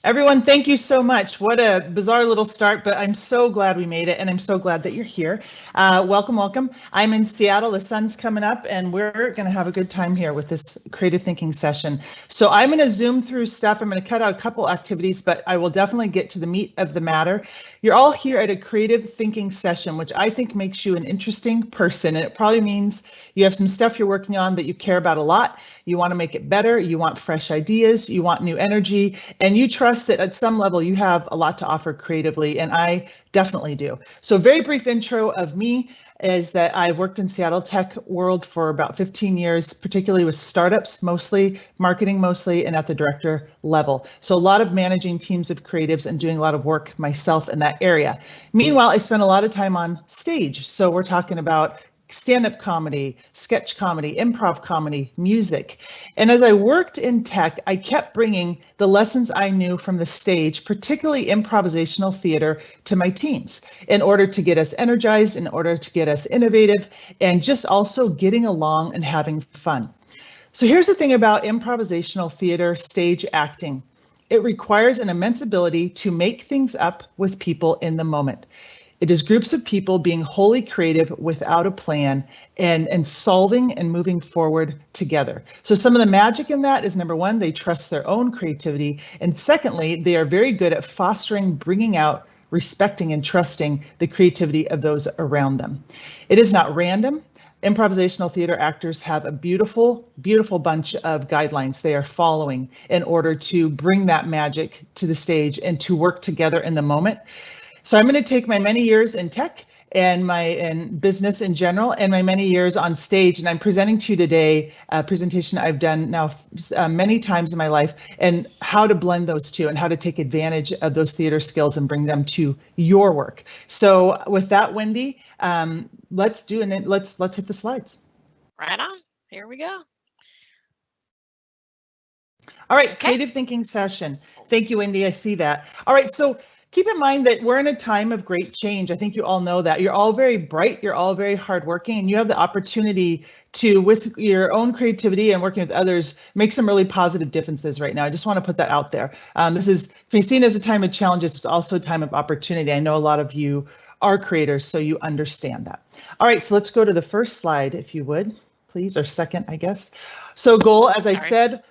Everyone, thank you so much. What a bizarre little start, but I'm so glad we made it, and I'm so glad that you're here. Welcome, welcome. I'm in Seattle. The sun's coming up, and we're going to have a good time here with this creative thinking session. So I'm going to zoom through stuff. I'm going to cut out a couple activities, but I will definitely get to the meat of the matter. You're all here at a creative thinking session, which I think makes you an interesting person, and it probably means you have some stuff you're working on that you care about a lot. You want to make it better. You want fresh ideas. You want new energy, and you trust that at some level you have a lot to offer creatively, and I definitely do. So very brief intro of me is that I've worked in Seattle tech world for about 15 years, particularly with startups, mostly marketing, mostly, and at the director level. So a lot of managing teams of creatives and doing a lot of work myself in that area. Meanwhile, I spent a lot of time on stage. So we're talking about stand-up comedy, sketch comedy, improv comedy, music. And as I worked in tech, I kept bringing the lessons I knew from the stage, particularly improvisational theater, to my teams in order to get us energized, in order to get us innovative, and just also getting along and having fun. So here's the thing about improvisational theater, stage acting. It requires an immense ability to make things up with people in the moment. It is groups of people being wholly creative without a plan and solving and moving forward together. So some of the magic in that is, number one, they trust their own creativity. And secondly, they are very good at fostering, bringing out, respecting and trusting the creativity of those around them. It is not random. Improvisational theater actors have a beautiful, beautiful bunch of guidelines they are following in order to bring that magic to the stage and to work together in the moment. So I'm going to take my many years in tech and in business in general and my many years on stage, and I'm presenting to you today a presentation I've done now many times in my life, and how to blend those two and how to take advantage of those theater skills and bring them to your work. So with that, Wendy, let's hit the slides. Right on. Here we go. All right, okay. Creative thinking session. Thank you, Wendy. I see that. All right, so keep in mind that we're in a time of great change. I think you all know that. You're all very bright, you're all very hardworking, and you have the opportunity to, with your own creativity and working with others, make some really positive differences right now. I just want to put that out there. This is being seen as a time of challenges. It's also a time of opportunity. I know a lot of you are creators, so you understand that. All right, so let's go to the first slide, if you would, please, or second, I guess. So goal, as I said,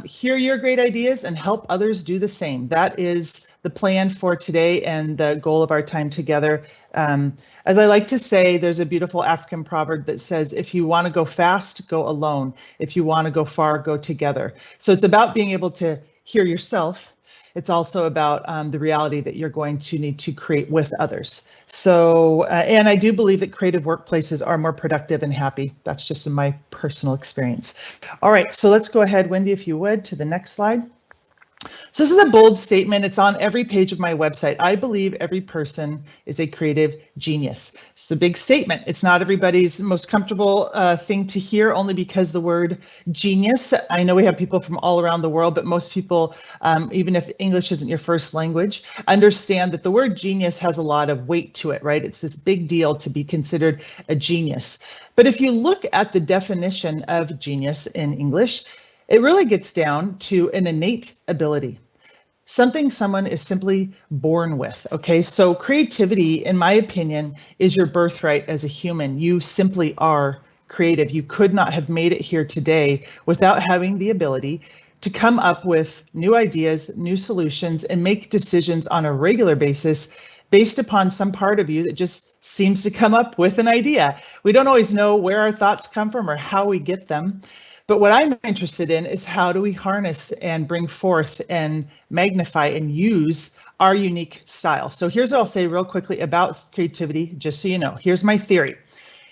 hear your great ideas and help others do the same. That is the plan for today and the goal of our time together. As I like to say, there's a beautiful African proverb that says, if you want to go fast, go alone. If you want to go far, go together. So it's about being able to hear yourself. It's also about the reality that you're going to need to create with others. So, and I do believe that creative workplaces are more productive and happy. That's just in my personal experience. All right, so let's go ahead, Wendy, if you would, to the next slide. So this is a bold statement. It's on every page of my website. I believe every person is a creative genius. It's a big statement. It's not everybody's most comfortable thing to hear, only because the word genius, I know we have people from all around the world, but most people, even if English isn't your first language, understand that the word genius has a lot of weight to it, right? It's this big deal to be considered a genius. But if you look at the definition of genius in English, it really gets down to an innate ability, something someone is simply born with. Okay, so creativity, in my opinion, is your birthright as a human. You simply are creative. You could not have made it here today without having the ability to come up with new ideas, new solutions, and make decisions on a regular basis based upon some part of you that just seems to come up with an idea. We don't always know where our thoughts come from or how we get them. But what I'm interested in is, how do we harness and bring forth and magnify and use our unique style? So here's what I'll say real quickly about creativity, just so you know. Here's my theory.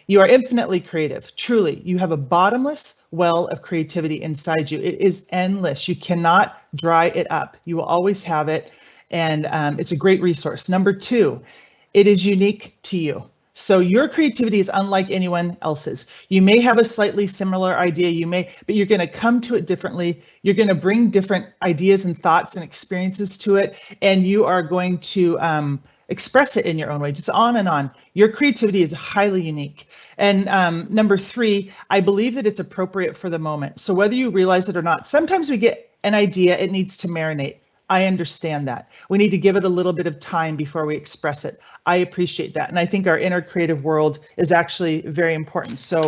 You are infinitely creative. Truly, you have a bottomless well of creativity inside you. It is endless. You cannot dry it up. You will always have it. And it's a great resource. Number two, it is unique to you. So your creativity is unlike anyone else's. You may have a slightly similar idea, but you're going to come to it differently. You're going to bring different ideas and thoughts and experiences to it, and you are going to express it in your own way, just on and on. Your creativity is highly unique. And number three, I believe that it's appropriate for the moment. So whether you realize it or not, sometimes we get an idea, it needs to marinate. I understand that. We need to give it a little bit of time before we express it. I appreciate that. And I think our inner creative world is actually very important. So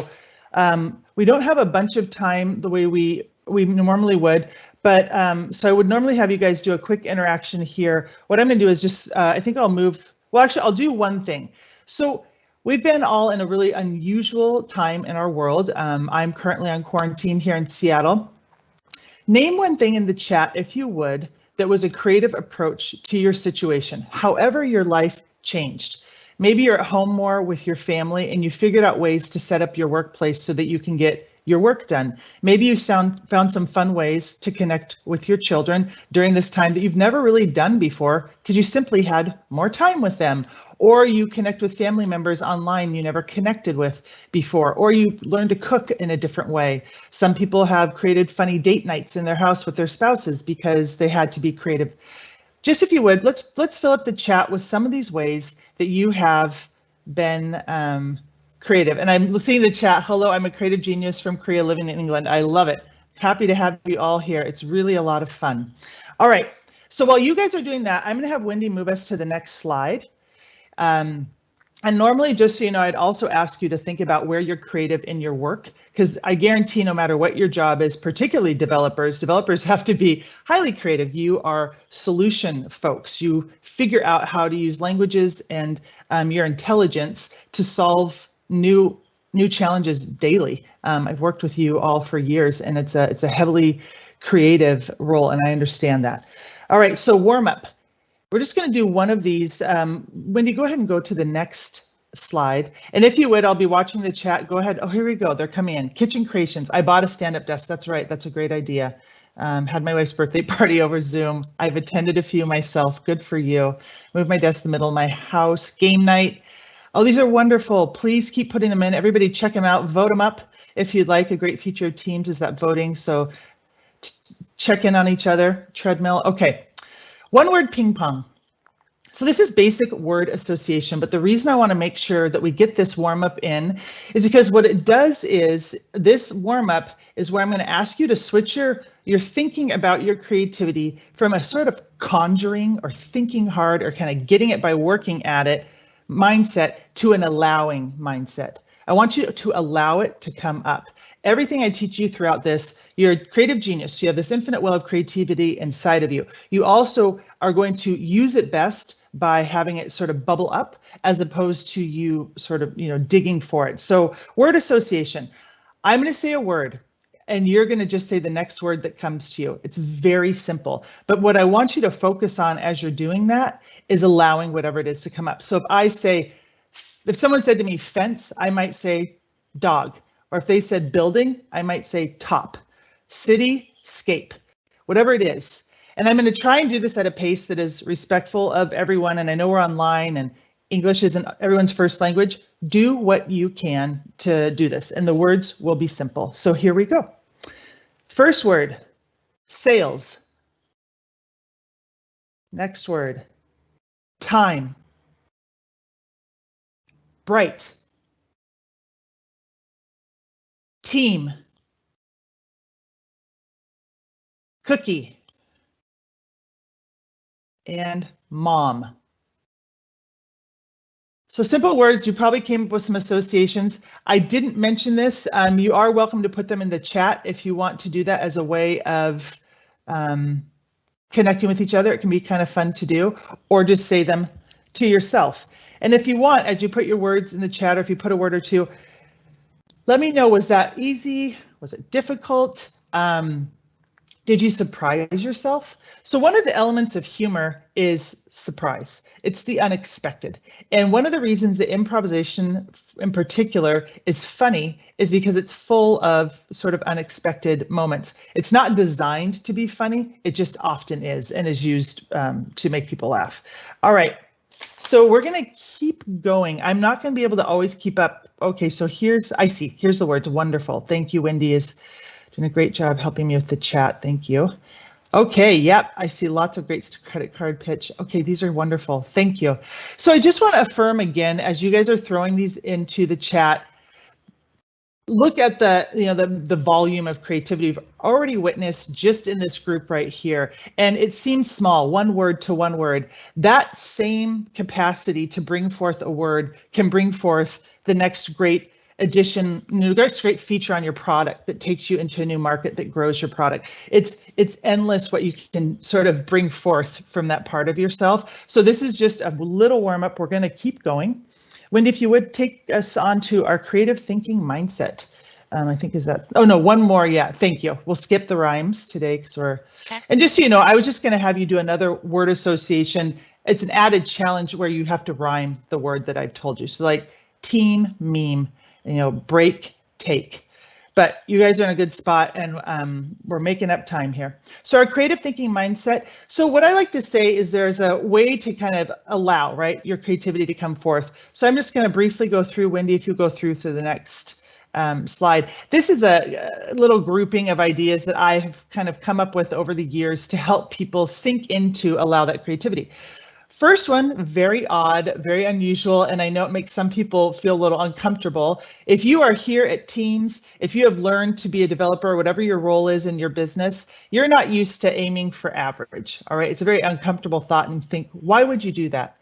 we don't have a bunch of time the way we normally would, but so I would normally have you guys do a quick interaction here. What I'm going to do is just, I think I'll move, well, actually, I'll do one thing. So we've been all in a really unusual time in our world. I'm currently on quarantine here in Seattle. Name one thing in the chat, if you would, that was a creative approach to your situation, however your life changed. Maybe you're at home more with your family and you figured out ways to set up your workplace so that you can get your work done. Maybe you found some fun ways to connect with your children during this time that you've never really done before because you simply had more time with them. Or you connect with family members online you never connected with before, or you learn to cook in a different way. Some people have created funny date nights in their house with their spouses because they had to be creative. Just if you would, let's fill up the chat with some of these ways that you have been creative. And I'm seeing the chat. Hello, I'm a creative genius from Korea living in England. I love it. Happy to have you all here. It's really a lot of fun. All right, so while you guys are doing that, I'm going to have Wendy move us to the next slide. And normally, just so you know, I'd also ask you to think about where you're creative in your work, because I guarantee no matter what your job is, particularly developers have to be highly creative. You are solution folks. You figure out how to use languages and your intelligence to solve new challenges daily. I've worked with you all for years, and it's a heavily creative role, and I understand that. All right, so warm up. We're just going to do one of these. Wendy, go ahead and go to the next slide. And if you would, I'll be watching the chat. Go ahead. Oh, here we go. They're coming in. Kitchen creations. I bought a stand-up desk. That's right. That's a great idea. Had my wife's birthday party over Zoom. I've attended a few myself. Good for you. Moved my desk to the middle of my house. Game night. Oh, these are wonderful. Please keep putting them in. Everybody check them out. Vote them up if you'd like. A great feature of Teams is that voting. So check in on each other. Treadmill. Okay. One word ping pong. So this is basic word association, but the reason I want to make sure that we get this warm up in is because what it does is this warm up is where I'm going to ask you to switch your thinking about your creativity from a sort of conjuring or thinking hard or kind of getting it by working at it mindset to an allowing mindset. I want you to allow it to come up. Everything I teach you throughout this, you're a creative genius. You have this infinite well of creativity inside of you. You also are going to use it best by having it sort of bubble up as opposed to you sort of, digging for it. So word association. I'm going to say a word and you're going to just say the next word that comes to you. It's very simple. But what I want you to focus on as you're doing that is allowing whatever it is to come up. So if someone said to me fence, I might say dog. Or if they said building, I might say top, city, scape, whatever it is. And I'm going to try and do this at a pace that is respectful of everyone. And I know we're online and English isn't everyone's first language. Do what you can to do this and the words will be simple. So here we go. First word, sales. Next word, time. Bright. Team. Cookie. And mom. So simple words, you probably came up with some associations. I didn't mention this. You are welcome to put them in the chat if you want to do that as a way of connecting with each other. It can be kind of fun to do, or just say them to yourself. And if you want, as you put your words in the chat, or if you put a word or two, let me know, was that easy? Was it difficult? Did you surprise yourself? So one of the elements of humor is surprise. It's the unexpected. And one of the reasons that improvisation in particular is funny is because it's full of sort of unexpected moments. It's not designed to be funny, it just often is and is used to make people laugh. All right, so we're gonna keep going. I'm not gonna be able to always keep up. Okay, so here's the words, wonderful. Thank you, Wendy is doing a great job helping me with the chat, thank you. Okay, yep, I see lots of great credit card pitch. Okay, these are wonderful, thank you. So I just want to affirm again, as you guys are throwing these into the chat, look at the volume of creativity we've already witnessed just in this group right here, and it seems small, one word to one word. That same capacity to bring forth a word can bring forth the next great addition, next great feature on your product that takes you into a new market that grows your product. It's endless what you can sort of bring forth from that part of yourself. So this is just a little warm up. We're going to keep going. Wendy, if you would take us on to our creative thinking mindset. I think is that, oh no, one more, yeah, thank you. We'll skip the rhymes today because we're, okay. And just so you know, I was just gonna have you do another word association. It's an added challenge where you have to rhyme the word that I've told you. So like team, meme, break, take. But you guys are in a good spot and we're making up time here. So our creative thinking mindset. So what I like to say is there's a way to kind of allow, right, your creativity to come forth. So I'm just going to briefly go through, Wendy, if you go through to the next slide. This is a little grouping of ideas that I have kind of come up with over the years to help people sink into allow that creativity. First one, very odd, very unusual, and I know it makes some people feel a little uncomfortable. If you are here at Teams, if you have learned to be a developer, whatever your role is in your business, you're not used to aiming for average, all right? It's a very uncomfortable thought and think, why would you do that?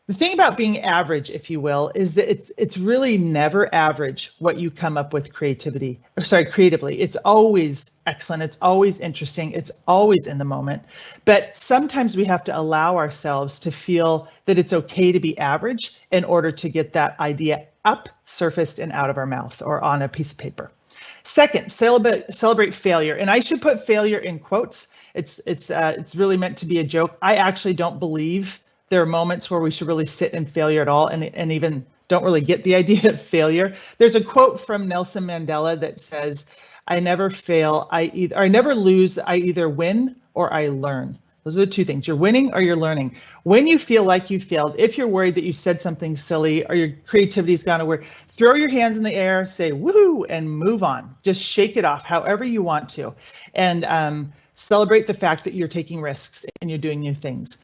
The thing about being average, if you will, is that it's really never average what you come up with creatively. It's always excellent. It's always interesting. It's always in the moment. But sometimes we have to allow ourselves to feel that it's okay to be average in order to get that idea up, surfaced, and out of our mouth or on a piece of paper. Second, celebrate failure. And I should put failure in quotes. It's really meant to be a joke. I actually don't believe there are moments where we should really sit in failure at all and even don't really get the idea of failure. There's a quote from Nelson Mandela that says, I never fail, I never lose, I either win or I learn. Those are the two things. You're winning or you're learning. When you feel like you failed, if you're worried that you said something silly or your creativity's gone nowhere, throw your hands in the air, say woohoo, and move on. Just shake it off however you want to. And celebrate the fact that you're taking risks and you're doing new things.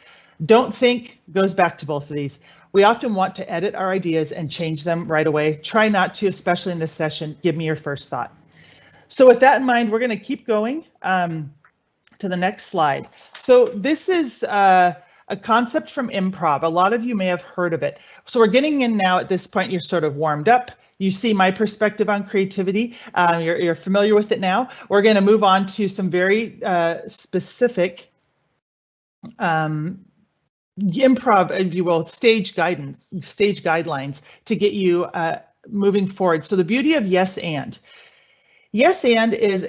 Don't think goes back to both of these. We often want to edit our ideas and change them right away. Try not to, especially in this session. Give me your first thought. So with that in mind, we're going to keep going to the next slide. So this is a concept from Improv. A lot of you may have heard of it. So we're getting in now at this point, you're sort of warmed up. You see my perspective on creativity. You're familiar with it now. We're going to move on to some very specific improv, if you will, stage guidelines to get you moving forward. So the beauty of yes and is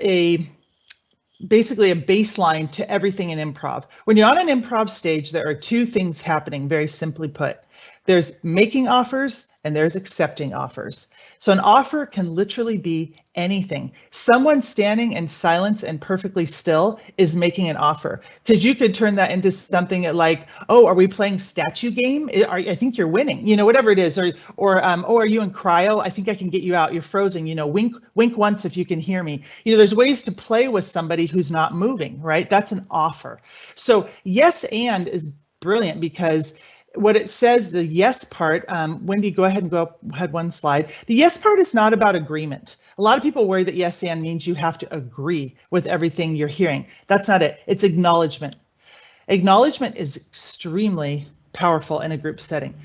basically a baseline to everything in improv. When you're on an improv stage, there are two things happening, very simply put. There's making offers and there's accepting offers. So an offer can literally be anything. Someone standing in silence and perfectly still is making an offer, because you could turn that into something like, oh, are we playing statue game? I think you're winning, whatever it is, or oh, are you in cryo? I think I can get you out. You're frozen, wink once if you can hear me. There's ways to play with somebody who's not moving, right? That's an offer. So yes and is brilliant because what it says, the yes part, Wendy, go ahead and go ahead one slide. The yes part is not about agreement. A lot of people worry that yes and means you have to agree with everything you're hearing. That's not it. It's acknowledgement. Acknowledgement is extremely powerful in a group setting.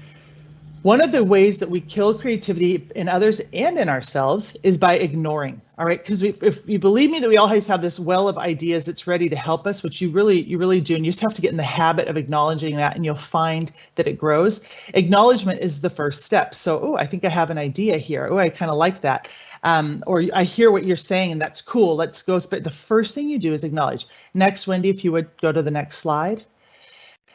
One of the ways that we kill creativity in others and in ourselves is by ignoring. All right, because if you believe me that we always have this well of ideas that's ready to help us, which you really do, and you just have to get in the habit of acknowledging that, and you'll find that it grows. Acknowledgement is the first step. So, oh, I think I have an idea here. Oh, I kind of like that. Or I hear what you're saying, and that's cool. Let's go. But the first thing you do is acknowledge. Next, Wendy, if you would go to the next slide.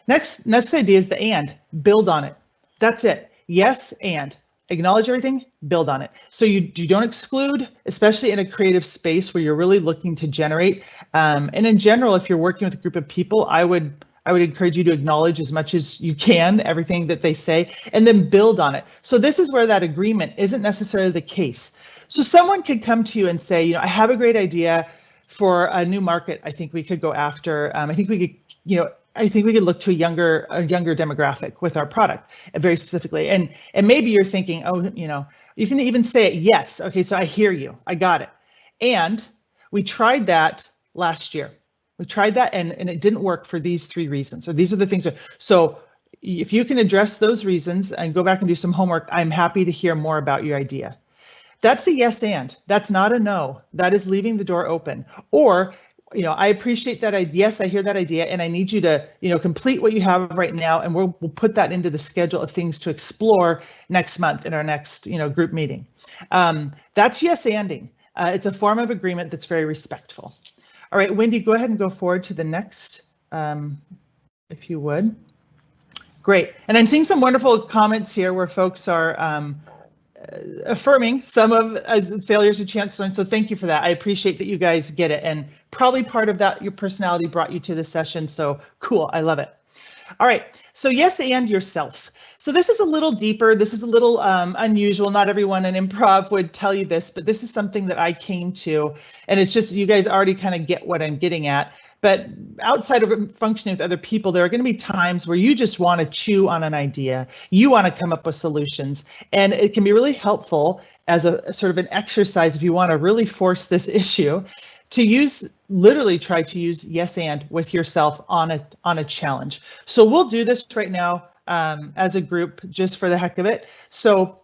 Next idea is the and. Build on it. That's it. Yes, and acknowledge everything, build on it. So you don't exclude, especially in a creative space where you're really looking to generate. And in general, if you're working with a group of people, I would encourage you to acknowledge as much as you can everything that they say, and then build on it. So this is where that agreement isn't necessarily the case. So someone could come to you and say, I have a great idea for a new market I think we could go after. I think we could, I think we could look to a younger demographic with our product very specifically. And maybe you're thinking, oh, you can even say it, yes. Okay, so I hear you. I got it. And we tried that last year. We tried that and it didn't work for these 3 reasons. So these are the things. So if you can address those reasons and go back and do some homework, I'm happy to hear more about your idea. That's a yes and. That's not a no. That is leaving the door open. Or, I appreciate that idea. Yes, I hear that idea, and I need you to, complete what you have right now, and we'll put that into the schedule of things to explore next month in our next, group meeting. That's yes anding. It's a form of agreement that's very respectful. All right, Wendy, go ahead and go forward to the next, if you would. Great, and I'm seeing some wonderful comments here where folks are affirming some of failures a chance to learn. So thank you for that. I appreciate that you guys get it, and probably part of that, your personality brought you to the session. So cool, I love it. All right, so yes and yourself. So this is a little deeper. This is a little unusual. Not everyone in improv would tell you this, but this is something that I came to, and it's just you guys already kind of get what I'm getting at. But outside of functioning with other people, there are going to be times where you just want to chew on an idea. You want to come up with solutions, and it can be really helpful as a sort of an exercise if you want to really force this issue to literally try to use yes and with yourself on a challenge. So we'll do this right now as a group just for the heck of it. So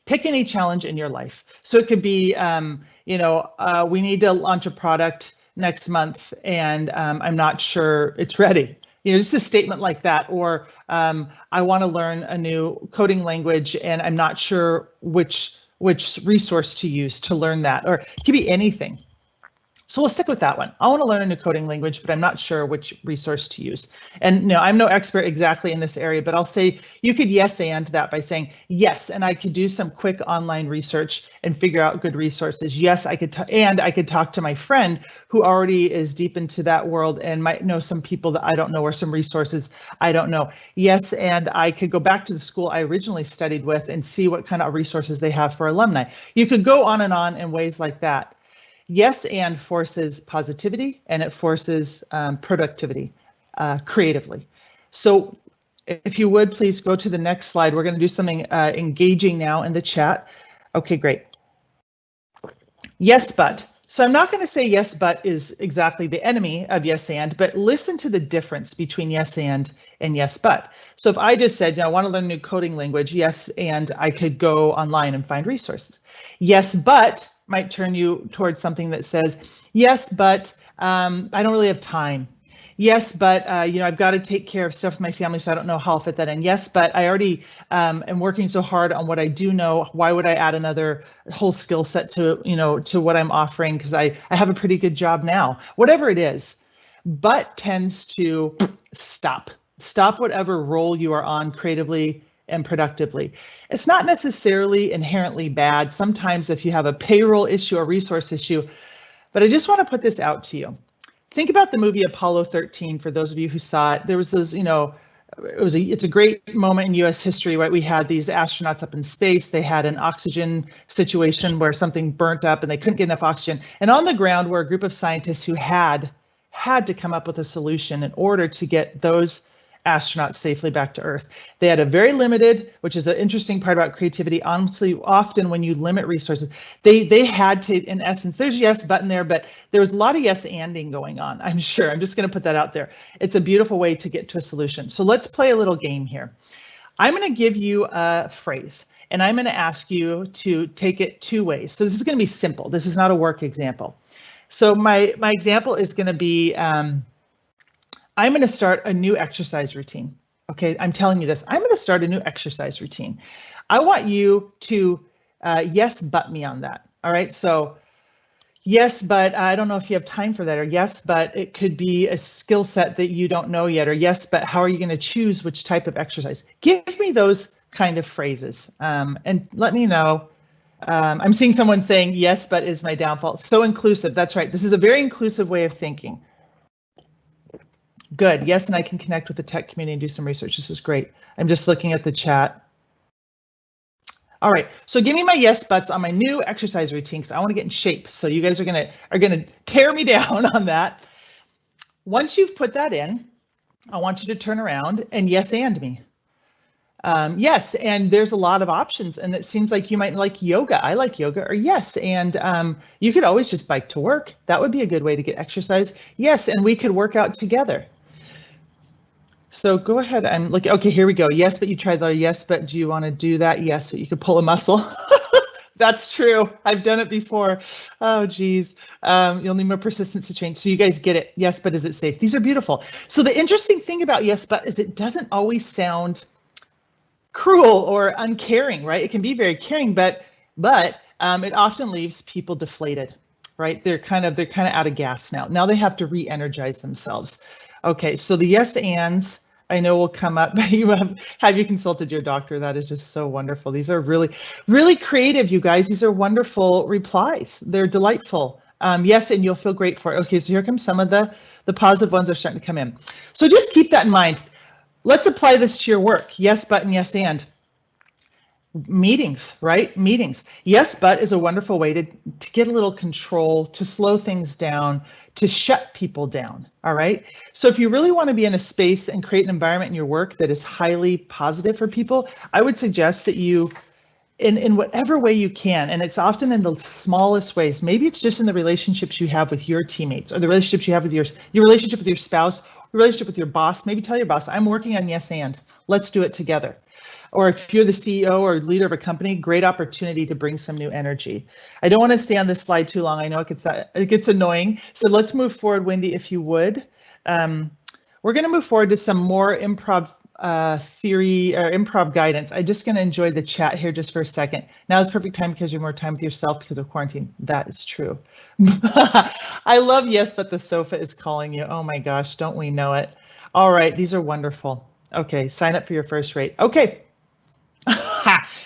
pick any challenge in your life. So it could be, we need to launch a product next month and I'm not sure it's ready. Just a statement like that. Or I want to learn a new coding language and I'm not sure which resource to use to learn that, or it could be anything. So we'll stick with that one. I want to learn a new coding language, but I'm not sure which resource to use. And I'm no expert exactly in this area, but I'll say you could yes and that by saying yes, and I could do some quick online research and figure out good resources. Yes, I could, and I could talk to my friend who already is deep into that world and might know some people that I don't know or some resources I don't know. Yes, and I could go back to the school I originally studied with and see what kind of resources they have for alumni. You could go on in ways like that. Yes and forces positivity and it forces productivity creatively. So if you would please go to the next slide. We're going to do something engaging now in the chat. Okay, great. Yes, but. So I'm not going to say yes, but is exactly the enemy of yes and, but listen to the difference between yes and yes, but. So if I just said, I want to learn a new coding language, yes, and I could go online and find resources. Yes, but might turn you towards something that says, yes, but I don't really have time. Yes, but I've got to take care of stuff with my family, so I don't know how I'll fit that in. Yes, but I already am working so hard on what I do know. Why would I add another whole skill set to to what I'm offering? Because I have a pretty good job now. Whatever it is, but tends to stop whatever role you are on creatively and productively. It's not necessarily inherently bad. Sometimes if you have a payroll issue or resource issue, but I just want to put this out to you. Think about the movie Apollo 13. For those of you who saw it, there was this, it's a great moment in US history, right? We had these astronauts up in space. They had an oxygen situation where something burnt up and they couldn't get enough oxygen. And on the ground were a group of scientists who had to come up with a solution in order to get those astronauts safely back to Earth. They had a very limited, which is an interesting part about creativity. Honestly, often when you limit resources, they had to, in essence, there's yes button there, but there was a lot of yes anding going on. I'm sure. I'm just going to put that out there. It's a beautiful way to get to a solution. So let's play a little game here. I'm going to give you a phrase and I'm going to ask you to take it 2 ways. So this is going to be simple. This is not a work example. So my example is going to be, I'm going to start a new exercise routine. Okay, I'm telling you this. I'm going to start a new exercise routine. I want you to yes, but me on that. All right, so yes, but I don't know if you have time for that, or yes, but it could be a skill set that you don't know yet, or yes, but how are you going to choose which type of exercise? Give me those kind of phrases and let me know. I'm seeing someone saying yes, but is my downfall. So inclusive. That's right. This is a very inclusive way of thinking. Good. Yes, and I can connect with the tech community and do some research. This is great. I'm just looking at the chat. All right, so give me my yes buts on my new exercise routine because I want to get in shape. So you guys are gonna tear me down on that. Once you've put that in, I want you to turn around and yes and me. Yes, and there's a lot of options, and it seems like you might like yoga. I like yoga, or yes, and you could always just bike to work. That would be a good way to get exercise. Yes, and we could work out together. So go ahead. I'm looking. Okay, here we go. Yes, but you tried that. Yes, but do you want to do that? Yes, but you could pull a muscle. That's true. I've done it before. Oh, geez. You'll need more persistence to change. So you guys get it. Yes, but is it safe? These are beautiful. So the interesting thing about yes, but is it doesn't always sound cruel or uncaring, right? It can be very caring, but it often leaves people deflated, right? They're kind of out of gas now. Now they have to re-energize themselves. Okay, so the yes ands I know will come up. You have you consulted your doctor? That is just so wonderful. These are really, really creative, you guys. These are wonderful replies. They're delightful. Yes, and you'll feel great for it. Okay, so here come some of the positive ones are starting to come in. So just keep that in mind. Let's apply this to your work. Yes, but and yes, and. Meetings, right? Meetings. Yes, but is a wonderful way to get a little control, to slow things down, to shut people down. All right. So if you really want to be in a space and create an environment in your work that is highly positive for people, I would suggest that you, in whatever way you can, and it's often in the smallest ways, maybe it's just in the relationships you have with your teammates or the relationships you have with your relationship with your spouse, your relationship with your boss. Maybe tell your boss, I'm working on yes and let's do it together. Or if you're the CEO or leader of a company, great opportunity to bring some new energy. I don't want to stay on this slide too long. I know it gets annoying. So let's move forward, Wendy, if you would. We're going to move forward to some more improv theory or improv guidance. I'm just going to enjoy the chat here just for a second. Now is perfect time because you have more time with yourself because of quarantine. That is true. I love yes, but the sofa is calling you. Oh my gosh, don't we know it? All right, these are wonderful. Okay, sign up for your first rate. Okay.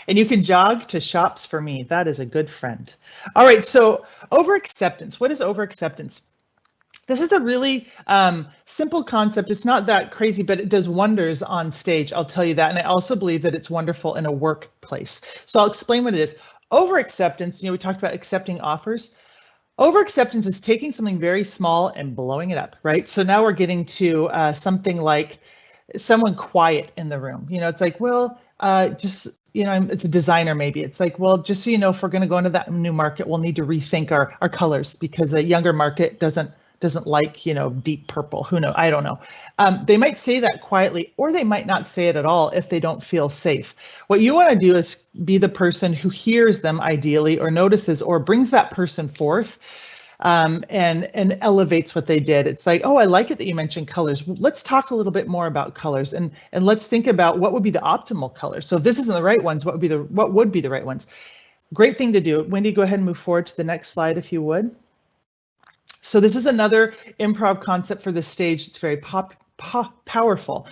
And you can jog to shops for me. That is a good friend. All right, so over acceptance. What is over acceptance? This is a really simple concept. It's not that crazy, but it does wonders on stage. I'll tell you that. And I also believe that it's wonderful in a workplace. So I'll explain what it is. Over acceptance, we talked about accepting offers. Over acceptance is taking something very small and blowing it up, right? So now we're getting to something like someone quiet in the room. It's like, well, it's a designer maybe. It's like, well, just so you know, if we're going to go into that new market, we'll need to rethink our colors because a younger market doesn't like, deep purple. Who knows? I don't know. They might say that quietly, or they might not say it at all if they don't feel safe. What you want to do is be the person who hears them ideally, or notices, or brings that person forth. And elevates what they did. It's like, oh, I like it that you mentioned colors. Let's talk a little bit more about colors, and let's think about what would be the optimal colors. So if this isn't the right ones, what would be the right ones? Great thing to do. Wendy, go ahead and move forward to the next slide if you would. So this is another improv concept for the stage. It's very powerful.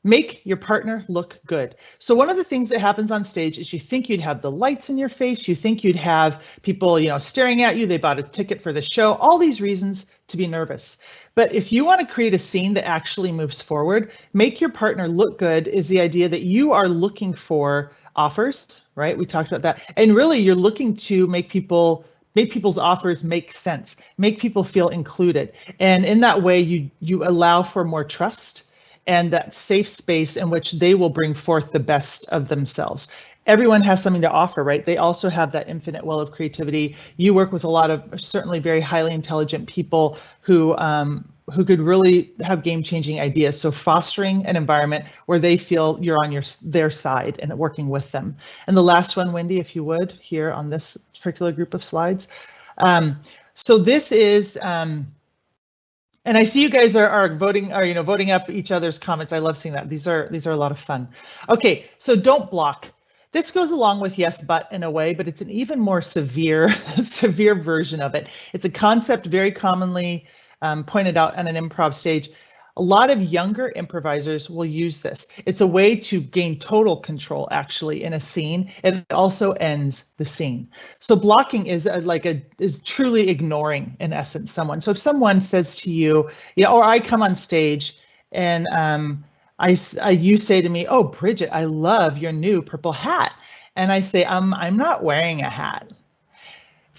Make your partner look good. So one of the things that happens on stage is you think you'd have the lights in your face. You think you'd have people, staring at you. They bought a ticket for the show. All these reasons to be nervous. But if you want to create a scene that actually moves forward, make your partner look good is the idea that you are looking for offers, right? We talked about that. And really you're looking to make people's offers make sense, make people feel included. And in that way, you allow for more trust and that safe space in which they will bring forth the best of themselves. Everyone has something to offer, right? They also have that infinite well of creativity. You work with a lot of certainly very highly intelligent people who could really have game-changing ideas. So fostering an environment where they feel you're on their side and working with them. And the last one, Wendy, if you would, here on this particular group of slides. So this is. And I see you guys are voting, or voting up each other's comments. I love seeing that. These are a lot of fun. Okay, so don't block. This goes along with yes, but in a way, but it's an even more severe version of it. It's a concept very commonly pointed out on an improv stage. A lot of younger improvisers will use this. It's a way to gain total control actually in a scene. It also ends the scene. So blocking is is truly ignoring in essence someone. So if someone says to you, or I come on stage and you say to me, oh, Bridget, I love your new purple hat. And I say, I'm not wearing a hat.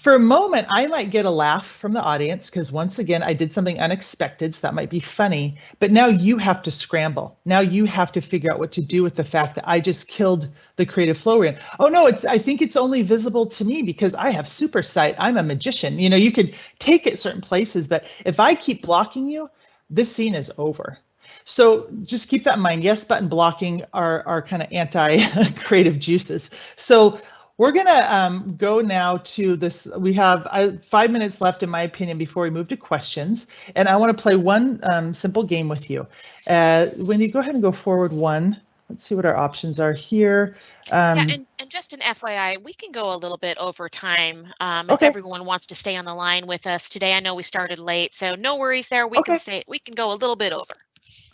For a moment, I might get a laugh from the audience because once again, I did something unexpected, so that might be funny, but now you have to scramble. Now you have to figure out what to do with the fact that I just killed the creative flow we're in. Oh no, I think it's only visible to me because I have super sight. I'm a magician. You know, you could take it certain places, but if I keep blocking you, this scene is over. So just keep that in mind. Yes button blocking are kind of anti-creative juices. So we're gonna go now to this. We have 5 minutes left, in my opinion, before we move to questions. And I want to play one simple game with you. Wendy, go ahead and go forward one. Let's see what our options are here. Yeah, and just an FYI, we can go a little bit over time if everyone wants to stay on the line with us today. I know we started late, so no worries there. We can stay. We can go a little bit over.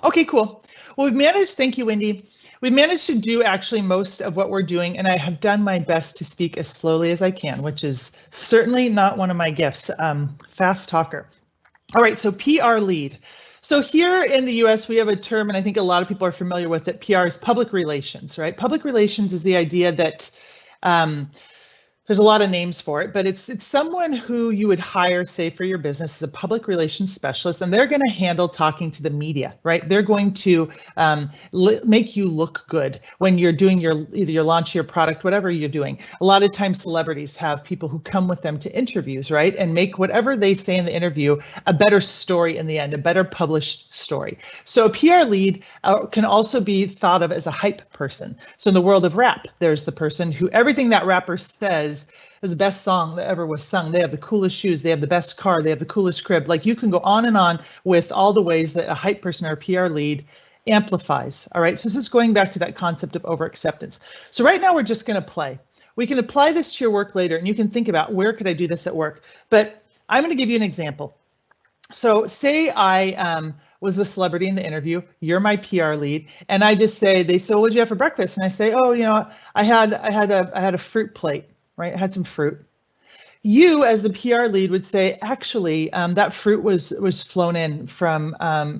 Okay, cool. Well, we've managed. Thank you, Wendy. We managed to do actually most of what we're doing, and I have done my best to speak as slowly as I can, which is certainly not one of my gifts. Fast talker. All right, so PR lead. So here in the US, we have a term, and I think a lot of people are familiar with it. PR is public relations, right? Public relations is the idea that there's a lot of names for it, but it's someone who you would hire, say, for your business as a public relations specialist, and they're going to handle talking to the media, right? They're going to make you look good when you're doing either your launch, your product, whatever you're doing. A lot of times celebrities have people who come with them to interviews, right? And make whatever they say in the interview a better story in the end, a better published story. So a PR lead can also be thought of as a hype person. So in the world of rap, there's the person who everything that rapper says is the best song that ever was sung. They have the coolest shoes, they have the best car, they have the coolest crib. Like, you can go on and on with all the ways that a hype person or a PR lead amplifies. All right, so this is going back to that concept of over acceptance. So right now we're just going to play. We can apply this to your work later, and you can think about, where could I do this at work? But I'm going to give you an example. So say I was the celebrity in the interview, you're my PR lead, and I just say, they say, what did you have for breakfast? And I say, oh, you know, I had a fruit plate. Right, I had some fruit. You, as the PR lead, would say, actually, that fruit was flown in from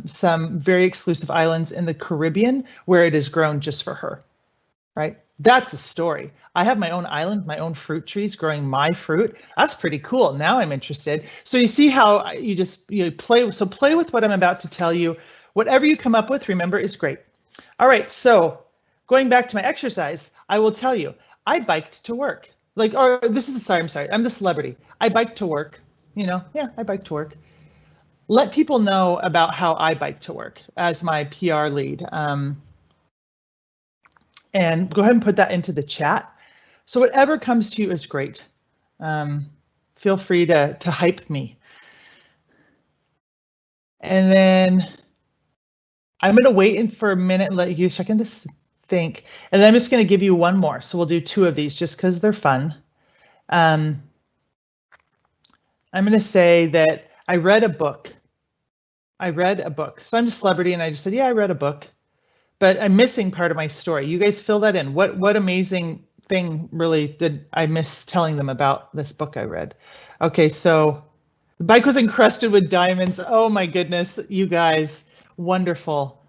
some very exclusive islands in the Caribbean where it is grown just for her. Right, that's a story. I have my own island, my own fruit trees growing my fruit. That's pretty cool. Now I'm interested. So you see how you play. So play with what I'm about to tell you. Whatever you come up with, remember, is great. All right, so going back to my exercise, I will tell you, I biked to work. Like, or this is, I'm sorry, I'm the celebrity. I bike to work, you know, yeah, I bike to work. Let people know about how I bike to work as my PR lead. And go ahead and put that into the chat. So whatever comes to you is great. Feel free to hype me. And then I'm going to wait for a minute and let you check in to think, and then I'm just going to give you one more. So we'll do two of these just because they're fun. I'm going to say that I read a book. So I'm just a celebrity, and I just said, yeah, I read a book, but I'm missing part of my story. You guys fill that in. What amazing thing really did I miss telling them about this book I read? Okay, so the bike was encrusted with diamonds. Oh my goodness, you guys, wonderful.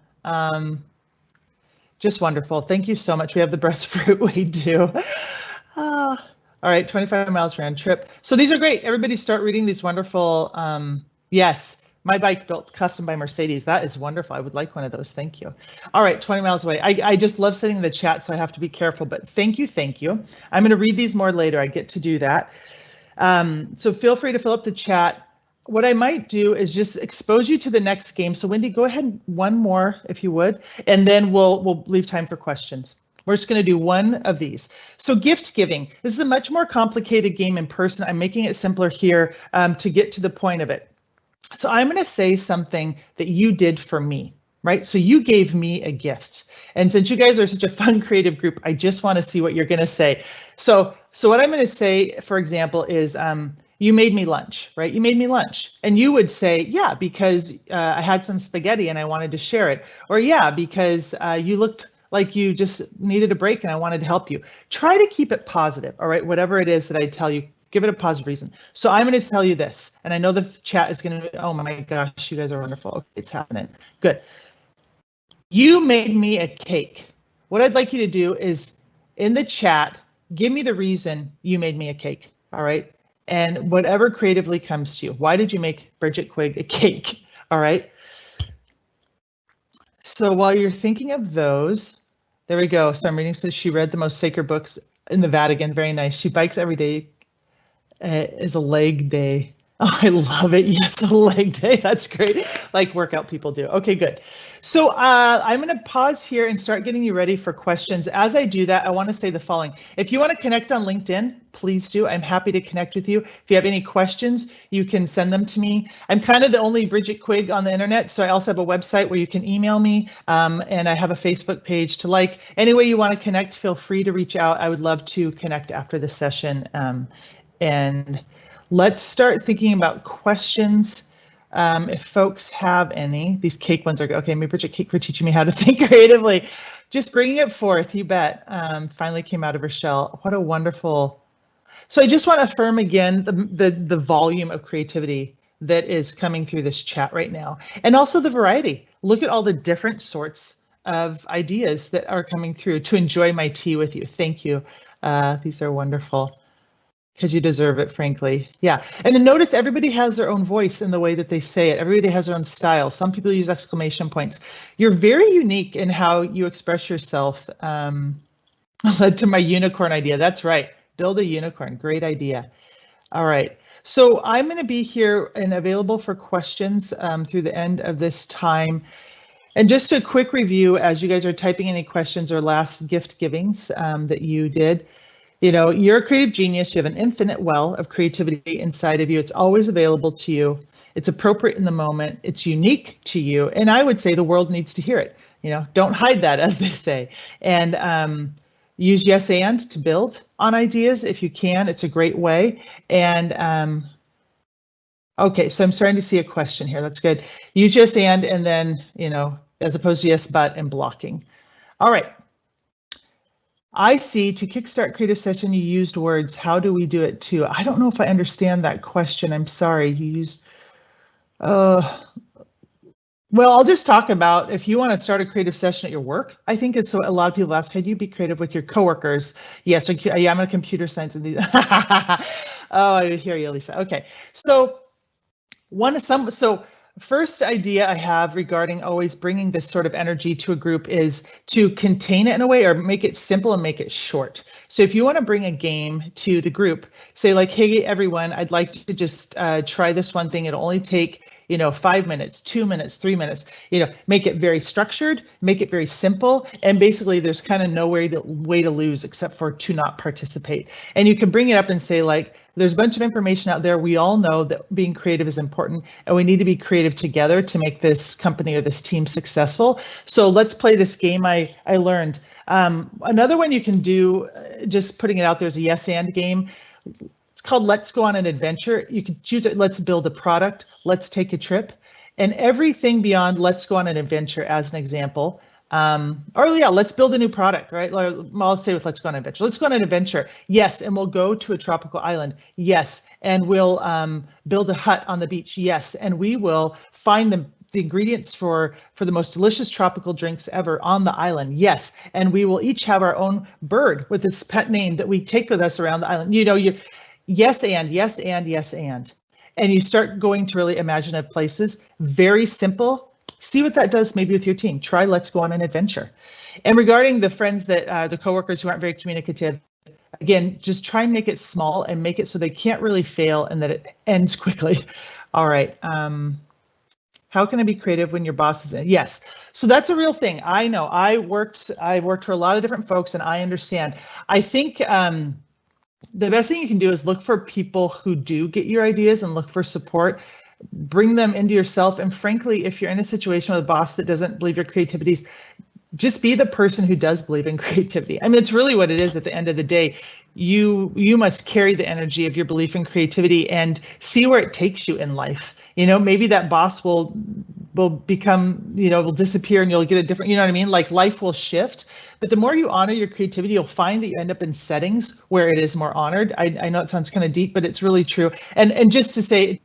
Just wonderful. Thank you so much. We have the best fruit. We do. All right, 25 miles round trip. So these are great. Everybody start reading these wonderful. Yes, my bike built custom by Mercedes. That is wonderful. I would like one of those. Thank you. All right, 20 miles away. I just love sitting in the chat, so I have to be careful. But thank you. Thank you. I'm going to read these more later. I get to do that. So feel free to fill up the chat. What I might do is just expose you to the next game. So Wendy, go ahead, one more if you would, and then we'll leave time for questions. We're just going to do one of these. So gift giving. This is a much more complicated game in person. I'm making it simpler here to get to the point of it. So I'm going to say something that you did for me, right? So you gave me a gift. And since you guys are such a fun, creative group, I just want to see what you're going to say. So what I'm going to say, for example, is you made me lunch, right? You made me lunch. And you would say, yeah, because I had some spaghetti and I wanted to share it. Or yeah, because you looked like you just needed a break and I wanted to help you. Try to keep it positive, all right? Whatever it is that I tell you, give it a positive reason. So I'm going to tell you this, and I know the chat is going to, oh my gosh, you guys are wonderful. Okay, it's happening. Good. You made me a cake. What I'd like you to do is in the chat, give me the reason you made me a cake, all right? and whatever creatively comes to you. Why did you make Bridget Quigg a cake? All right. So while you're thinking of those, there we go. So I'm reading, says she read the most sacred books in the Vatican. Very nice. She bikes every day. Is a leg day. Oh, I love it. Yes, a leg day. That's great. Like workout people do. Okay, good. So I'm going to pause here and start getting you ready for questions. As I do that, I want to say the following. If you want to connect on LinkedIn, please do. I'm happy to connect with you. If you have any questions, you can send them to me. I'm kind of the only Bridget Quigg on the internet, so I also have a website where you can email me, and I have a Facebook page to like. Any way you want to connect, feel free to reach out. I would love to connect after the session. And let's start thinking about questions. If folks have any, these cake ones are good. Okay, maybe Bridget Cake for teaching me how to think creatively. Just bringing it forth, you bet. Finally came out of her shell. What a wonderful. So I just want to affirm again the volume of creativity that is coming through this chat right now, and also the variety. Look at all the different sorts of ideas that are coming through to enjoy my tea with you. Thank you. These are wonderful. Because you deserve it, frankly. Yeah, and then notice everybody has their own voice in the way that they say it. Everybody has their own style. Some people use exclamation points. You're very unique in how you express yourself. Led to my unicorn idea. That's right. Build a unicorn. Great idea. All right. So I'm going to be here and available for questions through the end of this time. And just a quick review as you guys are typing any questions or last gift givings that you did. You know, you're a creative genius. You have an infinite well of creativity inside of you. It's always available to you. It's appropriate in the moment. It's unique to you. And I would say the world needs to hear it. You know, don't hide that, as they say. And use yes and to build on ideas if you can. It's a great way. And okay, so I'm starting to see a question here. That's good. Use yes and then, you know, as opposed to yes but and blocking. All right. I see to kickstart creative session, you used words. How do we do it too? I don't know if I understand that question. I'm sorry. You used, well, I'll just talk about if you want to start a creative session at your work. I think it's so a lot of people ask, how do you be creative with your coworkers? Yes, yeah, I'm a computer science. And these. Oh, I hear you, Lisa. Okay, so first idea I have regarding always bringing this sort of energy to a group is to contain it in a way or make it simple and make it short. So if you want to bring a game to the group, say like, hey, everyone, I'd like to just try this one thing. It'll only take, 5 minutes, 2 minutes, 3 minutes, make it very structured, make it very simple. And basically there's kind of no way to lose except for to not participate. And you can bring it up and say like, there's a bunch of information out there. We all know that being creative is important and we need to be creative together to make this company or this team successful. So let's play this game I learned. Another one you can do, just putting it out there, is a yes and game. It's called Let's Go on an Adventure. You can choose it. Let's build a product. Let's take a trip. And everything beyond let's go on an adventure as an example. Let's build a new product, right? I'll say with let's go on an adventure. Let's go on an adventure. Yes, and we'll go to a tropical island. Yes, and we'll build a hut on the beach. Yes, and we will find the ingredients for the most delicious tropical drinks ever on the island. Yes, and we will each have our own bird with its pet name that we take with us around the island. Yes and. And you start going to really imaginative places. Very simple. See what that does maybe with your team. Try Let's Go on an Adventure. And regarding the friends that the coworkers who aren't very communicative, again, just try and make it small and make it so they can't really fail and that it ends quickly. All right. How can I be creative when your boss is in? Yes. So that's a real thing. I know. I've worked for a lot of different folks and I understand. I think the best thing you can do is look for people who do get your ideas and look for support. Bring them into yourself. And frankly, if you're in a situation with a boss that doesn't believe your creativities, just be the person who does believe in creativity. I mean, it's really what it is at the end of the day. You must carry the energy of your belief in creativity and see where it takes you in life. Maybe that boss will will become, will disappear and you'll get a different, you know what I mean? Like life will shift, but the more you honor your creativity, you'll find that you end up in settings where it is more honored. I know it sounds kind of deep, but it's really true. And just to say,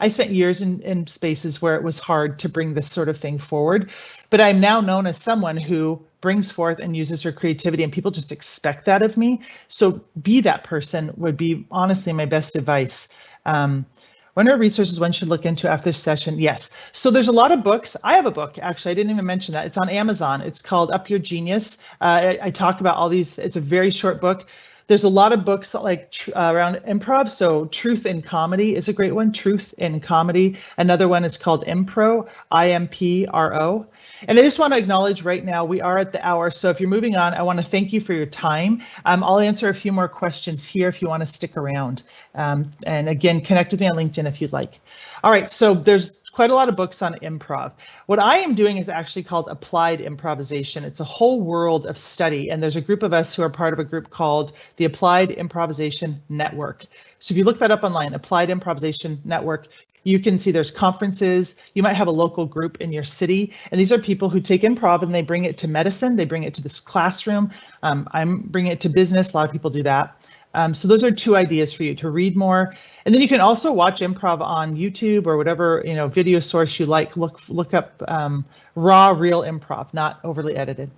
I spent years in spaces where it was hard to bring this sort of thing forward, but I'm now known as someone who brings forth and uses her creativity, and people just expect that of me. So be that person would be honestly my best advice. What are resources one should look into after this session? Yes. So there's a lot of books. I have a book, actually. I didn't even mention that. It's on Amazon. It's called Up Your Genius. I talk about all these. It's a very short book. There's a lot of books like around improv. So Truth in Comedy is a great one. Truth in Comedy. Another one is called Impro, IMPRO. And I just want to acknowledge right now we are at the hour. So if you're moving on, I want to thank you for your time. I'll answer a few more questions here if you want to stick around. And again, connect with me on LinkedIn if you'd like. All right, so there's quite a lot of books on improv. What I am doing is actually called applied improvisation. It's a whole world of study, and there's a group of us who are part of a group called the Applied Improvisation Network. So if you look that up online, Applied Improvisation Network, you can see there's conferences. You might have a local group in your city, and these are people who take improv and they bring it to medicine. They bring it to this classroom. I'm bringing it to business. A lot of people do that. So those are two ideas for you to read more. And then you can also watch improv on YouTube or whatever, video source you like. Look up raw, real improv, not overly edited.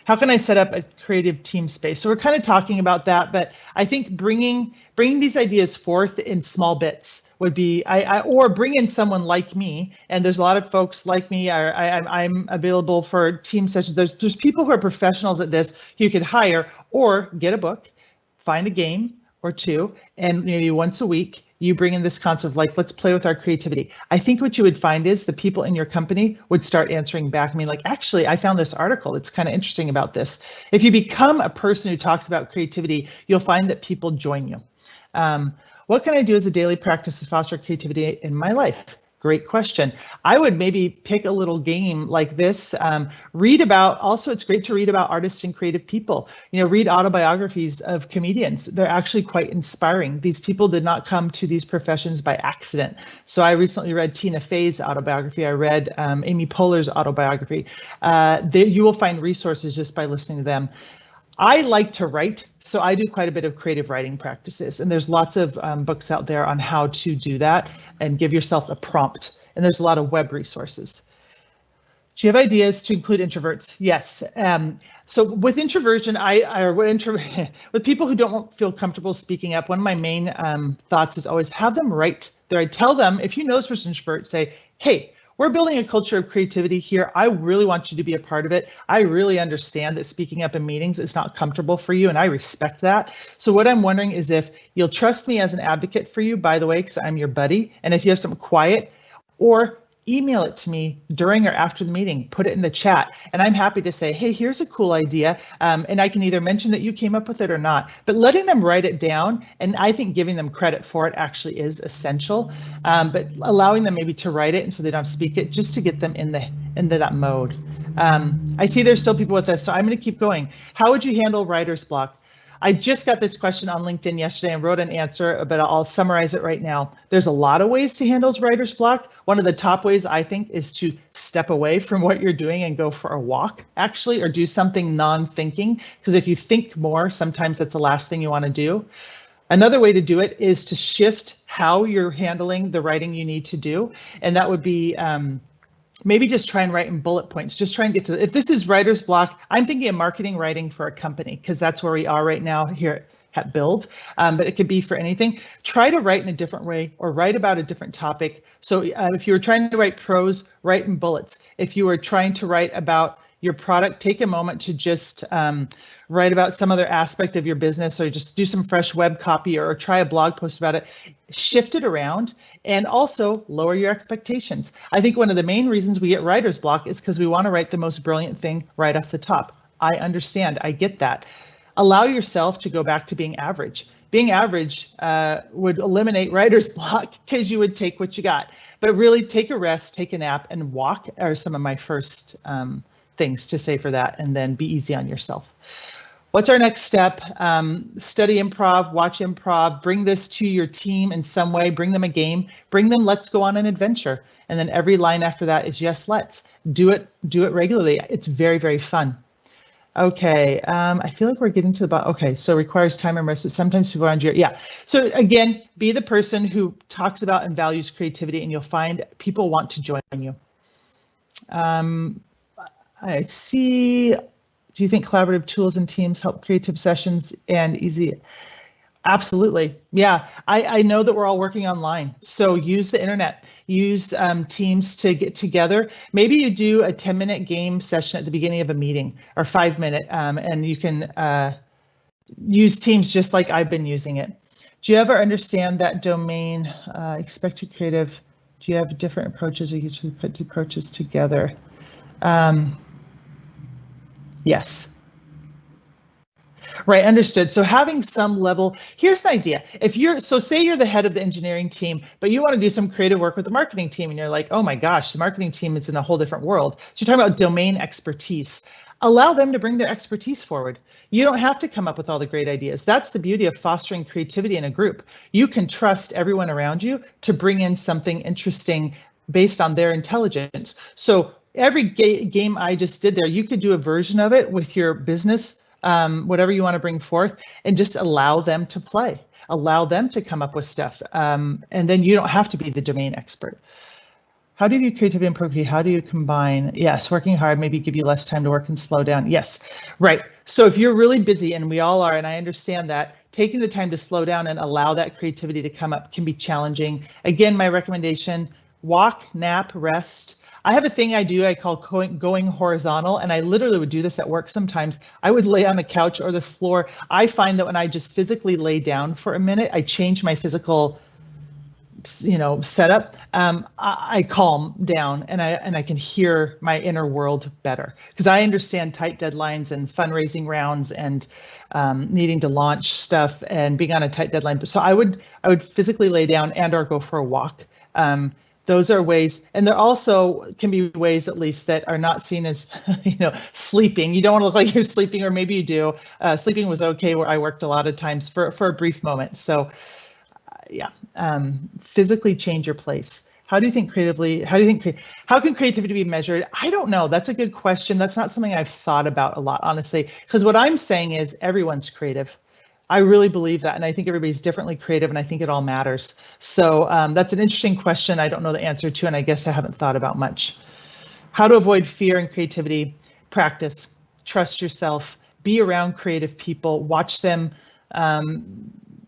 How can I set up a creative team space? So we're kind of talking about that, but I think bringing these ideas forth in small bits would be, or bring in someone like me. And there's a lot of folks like me. I'm available for team sessions. There's people who are professionals at this you could hire, or get a book, find a game or two, and maybe once a week you bring in this concept of like, let's play with our creativity. I think what you would find is the people in your company would start answering back. I mean, like, actually, I found this article. It's kind of interesting about this. If you become a person who talks about creativity, you'll find that people join you. What can I do as a daily practice to foster creativity in my life? Great question. I would maybe pick a little game like this. Read about, also it's great to read about artists and creative people. Read autobiographies of comedians. They're actually quite inspiring. These people did not come to these professions by accident. So I recently read Tina Fey's autobiography. I read Amy Poehler's autobiography. You will find resources just by listening to them. I like to write, so I do quite a bit of creative writing practices, and there's lots of books out there on how to do that and give yourself a prompt. And there's a lot of web resources. Do you have ideas to include introverts? Yes. So with introversion, with people who don't feel comfortable speaking up, one of my main thoughts is always have them write there. I tell them, if you know this person's introvert, say, hey, we're building a culture of creativity here. I really want you to be a part of it. I really understand that speaking up in meetings is not comfortable for you, and I respect that. So what I'm wondering is if you'll trust me as an advocate for you, by the way, because I'm your buddy, and if you have something quiet, or email it to me during or after the meeting, put it in the chat, and I'm happy to say, hey, here's a cool idea, and I can either mention that you came up with it or not, but letting them write it down, and I think giving them credit for it actually is essential, but allowing them maybe to write it and so they don't speak it, just to get them into that mode. I see there's still people with us, so I'm going to keep going. How would you handle writer's block? I just got this question on LinkedIn yesterday and wrote an answer, but I'll summarize it right now. There's a lot of ways to handle writer's block. One of the top ways I think is to step away from what you're doing and go for a walk, actually, or do something non-thinking, because if you think more, sometimes that's the last thing you want to do. Another way to do it is to shift how you're handling the writing you need to do, and that would be maybe just try and write in bullet points. Just try and get to, if this is writer's block, I'm thinking of marketing writing for a company, because that's where we are right now here at Build, but it could be for anything. Try to write in a different way or write about a different topic. So if you were trying to write prose, write in bullets. If you were trying to write about your product, take a moment to just write about some other aspect of your business, or just do some fresh web copy, or try a blog post about it. Shift it around, and also lower your expectations. I think one of the main reasons we get writer's block is because we want to write the most brilliant thing right off the top. I understand, I get that. Allow yourself to go back to being average. Being average would eliminate writer's block, because you would take what you got. But really take a rest, take a nap, and walk are some of my first things to say for that, and then be easy on yourself. What's our next step? Study improv, watch improv, bring this to your team in some way, bring them a game, bring them, let's go on an adventure. And then every line after that is yes, let's do it regularly. It's very, very fun. Okay, I feel like we're getting to the bottom. Okay, so requires time and rest. Sometimes people around you. Yeah. So again, be the person who talks about and values creativity, and you'll find people want to join you. I see. Do you think collaborative tools and teams help creative sessions and easy? Absolutely. Yeah, I know that we're all working online, so use the internet, use Teams to get together. Maybe you do a 10-minute game session at the beginning of a meeting, or 5-minute, and you can use Teams just like I've been using it. Do you ever understand that domain, expected creative? Do you have different approaches, or you should put approaches together? Yes. Right, understood. So having some level, here's an idea. If you're, so say you're the head of the engineering team, but you want to do some creative work with the marketing team, and you're like, oh my gosh, the marketing team is in a whole different world. So you're talking about domain expertise. Allow them to bring their expertise forward. You don't have to come up with all the great ideas. That's the beauty of fostering creativity in a group. You can trust everyone around you to bring in something interesting based on their intelligence. So every game I just did there, you could do a version of it with your business, whatever you want to bring forth, and just allow them to play, allow them to come up with stuff. And then you don't have to be the domain expert. How do you view creativity and productivity? How do you combine? Yes, working hard, maybe give you less time to work and slow down. Yes, right. So if you're really busy, and we all are, and I understand that, taking the time to slow down and allow that creativity to come up can be challenging. Again, my recommendation, walk, nap, rest. I have a thing I do I call going horizontal, and I literally would do this at work sometimes. I would lay on the couch or the floor. I find that when I just physically lay down for a minute, I change my physical, setup. I calm down, and I can hear my inner world better, because I understand tight deadlines and fundraising rounds and needing to launch stuff and being on a tight deadline. So I would physically lay down and or go for a walk. Those are ways, and there also can be ways, at least, that are not seen as, sleeping. You don't want to look like you're sleeping, or maybe you do. Sleeping was okay where I worked a lot of times for a brief moment. So, physically change your place. How can creativity be measured? I don't know. That's a good question. That's not something I've thought about a lot, honestly, because what I'm saying is everyone's creative. I really believe that, and I think everybody's differently creative, and I think it all matters. So that's an interesting question I don't know the answer to, and I guess I haven't thought about much. How to avoid fear and creativity? Practice, trust yourself, be around creative people, watch them,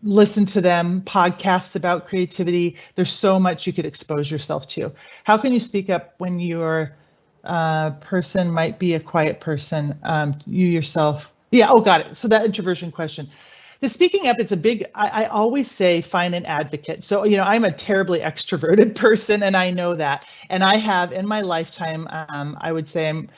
listen to them, podcasts about creativity. There's so much you could expose yourself to. How can you speak up when your person might be a quiet person? You yourself. Yeah, oh, got it. So that introversion question. The speaking up, it's a big, I always say, find an advocate. So, I'm a terribly extroverted person, and I know that. And I have in my lifetime, I would say, I'm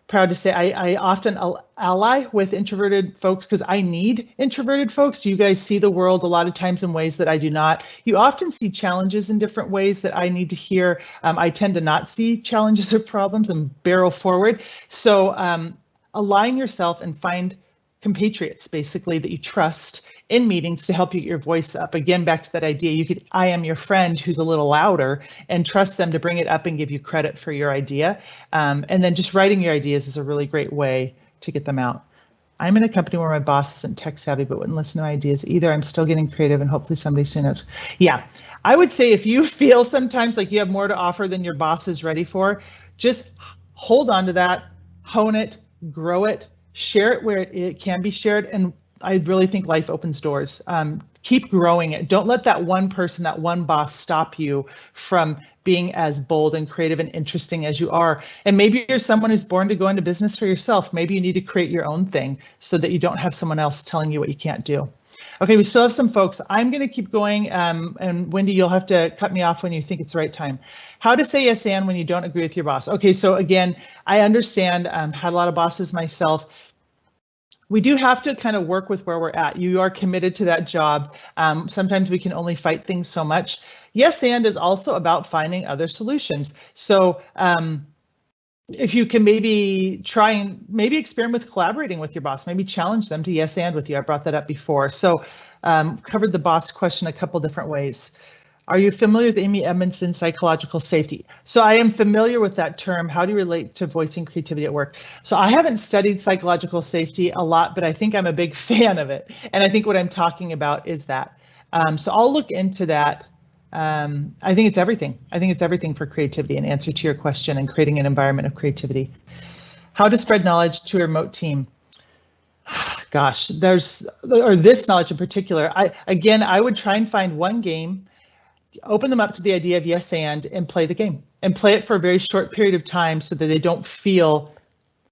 proud to say, I often ally with introverted folks because I need introverted folks. You guys see the world a lot of times in ways that I do not. You often see challenges in different ways that I need to hear. I tend to not see challenges or problems and barrel forward. So align yourself and find compatriots, basically, that you trust in meetings to help you get your voice up. Again, back to that idea, I am your friend who's a little louder, and trust them to bring it up and give you credit for your idea. And then just writing your ideas is a really great way to get them out. I'm in a company where my boss isn't tech savvy, but wouldn't listen to my ideas either. I'm still getting creative, and hopefully somebody soon knows. Yeah, I would say if you feel sometimes like you have more to offer than your boss is ready for, just hold on to that, hone it, grow it, share it where it can be shared, and I really think life opens doors. Keep growing it. Don't let that one person, that one boss, stop you from being as bold and creative and interesting as you are. And maybe you're someone who's born to go into business for yourself. Maybe you need to create your own thing so that you don't have someone else telling you what you can't do. Okay, we still have some folks. I'm going to keep going, and Wendy, you'll have to cut me off when you think it's the right time. How to say yes and when you don't agree with your boss. Okay, so again, I understand, had a lot of bosses myself. We do have to kind of work with where we're at. You are committed to that job. Sometimes we can only fight things so much. Yes and is also about finding other solutions. So if you can maybe try and maybe experiment with collaborating with your boss, maybe challenge them to yes and with you. I brought that up before. So covered the boss question a couple different ways. Are you familiar with Amy Edmondson's psychological safety? So I am familiar with that term. How do you relate to voicing creativity at work? So I haven't studied psychological safety a lot, but I think I'm a big fan of it. And I think what I'm talking about is that. So I'll look into that. I think it's everything. I think it's everything for creativity, in answer to your question, and creating an environment of creativity. How to spread knowledge to a remote team. Gosh, this knowledge in particular. I would try and find one game, open them up to the idea of yes and play the game, and play it for a very short period of time so that they don't feel,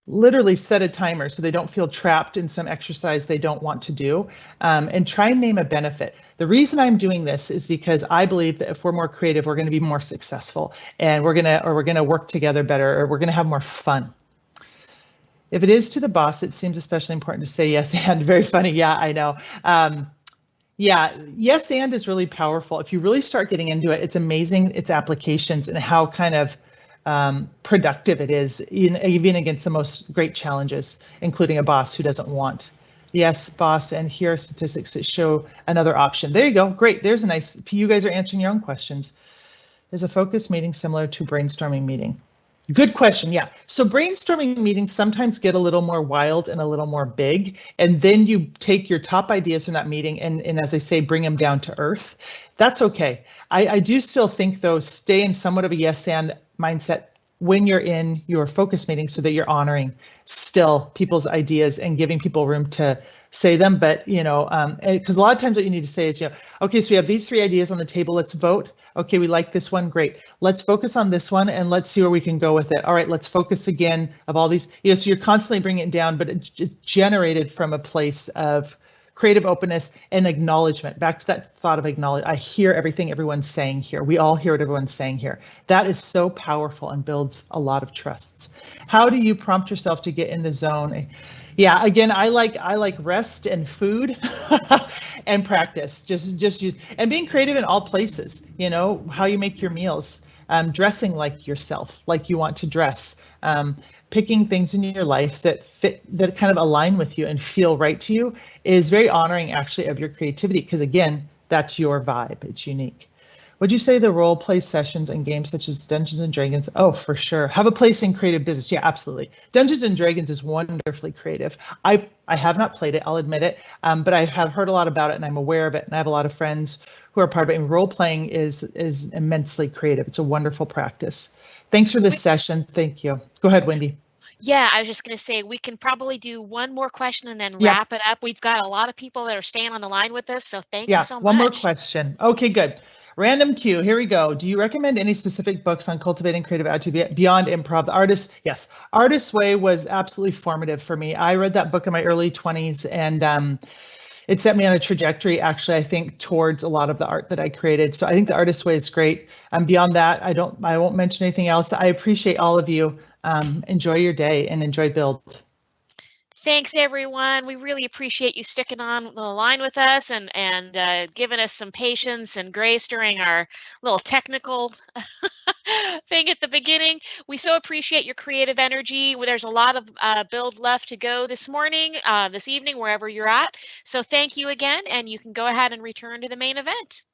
literally set a timer so they don't feel trapped in some exercise they don't want to do, and try and name a benefit. The reason I'm doing this is because I believe that if we're more creative, we're going to be more successful, and we're going to work together better, or we're going to have more fun. If it is to the boss, it seems especially important to say yes and. Very funny. Yeah, I know. Yeah, yes and is really powerful. If you really start getting into it, it's amazing, its applications and how kind of productive it is, even against the most great challenges, including a boss who doesn't want. Yes, boss, and here are statistics that show another option. There you go. Great. There's a nice, you guys are answering your own questions. Is a focus meeting similar to brainstorming meeting? Good question. Yeah. So brainstorming meetings sometimes get a little more wild and a little more big, and then you take your top ideas from that meeting and as I say, bring them down to earth. That's okay. I do still think, though, stay in somewhat of a yes and mindset when you're in your focus meeting, so that you're honoring still people's ideas and giving people room to say them. But because a lot of times what you need to say is, okay, so we have these 3 ideas on the table, let's vote. Okay, we like this one, great. Let's focus on this one and let's see where we can go with it. All right, let's focus again of all these. So you're constantly bringing it down, but it's generated from a place of creative openness and acknowledgement. Back to that thought of acknowledge. I hear everything everyone's saying here. We all hear what everyone's saying here. That is so powerful and builds a lot of trusts. How do you prompt yourself to get in the zone? Yeah, again, I like rest and food and practice. Just use, and being creative in all places. How you make your meals, dressing like yourself, like you want to dress. Picking things in your life that fit, that kind of align with you and feel right to you, is very honoring actually of your creativity, because again, that's your vibe. It's unique. Would you say the role play sessions and games such as Dungeons and Dragons? Oh, for sure. Have a place in creative business. Yeah, absolutely. Dungeons and Dragons is wonderfully creative. I have not played it, I'll admit it, but I have heard a lot about it and I'm aware of it. And I have a lot of friends who are part of it. And role playing is immensely creative. It's a wonderful practice. Thanks for this session. Thank you. Go ahead, Wendy. Yeah, I was just going to say we can probably do one more question and then wrap it up. We've got a lot of people that are staying on the line with us, so thank you so much. One more question. Okay, good. Random cue. Here we go. Do you recommend any specific books on cultivating creative attitude beyond improv? The Artist, yes. Artist's Way was absolutely formative for me. I read that book in my early 20s, and it set me on a trajectory, actually, I think, towards a lot of the art that I created. So I think The Artist's Way is great. Beyond that, I won't mention anything else. I appreciate all of you. Enjoy your day and enjoy Build. Thanks, everyone. We really appreciate you sticking on the line with us and giving us some patience and grace during our little technical thing at the beginning. We so appreciate your creative energy. There's a lot of build left to go this morning, this evening, wherever you're at. So thank you again, and you can go ahead and return to the main event.